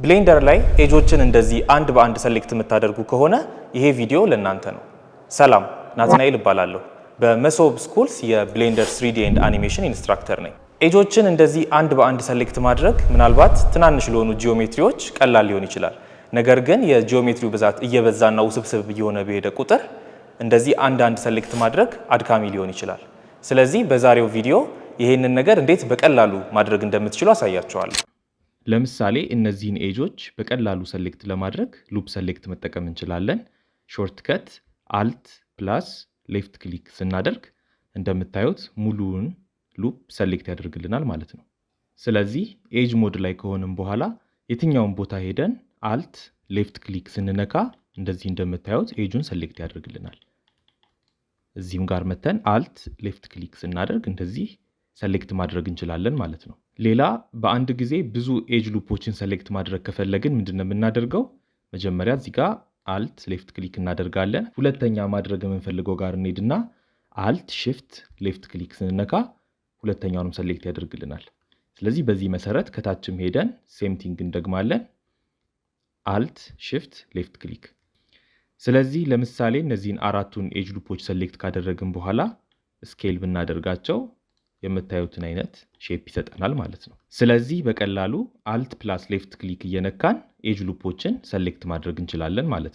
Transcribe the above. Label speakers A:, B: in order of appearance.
A: ብሌንደር ላይ ኤጆችን እንደዚህ አንድ በአንድ ሰሌክት የምታደርጉ ከሆነ ይሄ ቪዲዮ ለእናንተ ነው። ሰላም፣ ናትናኤል እባላለሁ። በመሶብ ስኩልስ የብሌንደር 3D ኤንድ አኒሜሽን ኢንስትራክተር ነኝ። ኤጆችን እንደዚህ አንድ በአንድ ሰሌክት ማድረግ ምናልባት ትናንሽ ለሆኑ ጂኦሜትሪዎች ቀላል ሊሆን ይችላል። ነገር ግን የጂኦሜትሪው ብዛት እየበዛና ውስብስብ እየሆነ በሄደ ቁጥር እንደዚህ አንድ ሰሌክት ማድረግ አድካሚ ሊሆን ይችላል። ስለዚህ በዛሬው ቪዲዮ ይሄንን ነገር እንዴት በቀላሉ ማድረግ እንደምትችሉ አሳያችኋለሁ። ለምሳሌ እነዚህን ኤጆች በቀላሉ ሰሌክት ለማድረግ ሉፕ ሰሌክት መጠቀም እንችላለን። ሾርትከት አልት ፕላስ ሌፍት ክሊክ ስናደርግ እንደምታዩት ሙሉውን ሉፕ ሰሌክት ያደርግልናል ማለት ነው። ስለዚህ ኤጅ ሞድ ላይ ከሆንም በኋላ የትኛውን ቦታ ሄደን አልት ሌፍት ክሊክ ስንነካ እንደዚህ እንደምታዩት ኤጁን ሰሌክት ያደርግልናል። እዚህም ጋር መተን አልት ሌፍት ክሊክ ስናደርግ እንደዚህ ሰሌክት ማድረግ እንችላለን ማለት ነው። ሌላ በአንድ ጊዜ ብዙ ኤጅ ሉፖችን ሰሌክት ማድረግ ከፈለግን ምንድነው የምናደርገው? መጀመሪያ እዚህ ጋር አልት ሌፍት ክሊክ እናደርጋለን። ሁለተኛ ማድረግ የምንፈልገው ጋር እንሄድና አልት ሽፍት ሌፍት ክሊክ ስንነካ ሁለተኛውንም ሰሌክት ያደርግልናል። ስለዚህ በዚህ መሰረት ከታችም ሄደን ሴምቲንግ እንደግማለን። አልት ሽፍት ሌፍት ክሊክ። ስለዚህ ለምሳሌ እነዚህን አራቱን ኤጅ ሉፖች ሰሌክት ካደረግን በኋላ ስኬል ብናደርጋቸው የምታዩትን አይነት ሼፕ ይሰጠናል ማለት ነው። ስለዚህ በቀላሉ አልት ፕላስ ሌፍት ክሊክ እየነካን ኤጅ ሉፖችን ሰሌክት ማድረግ እንችላለን ማለት ነው።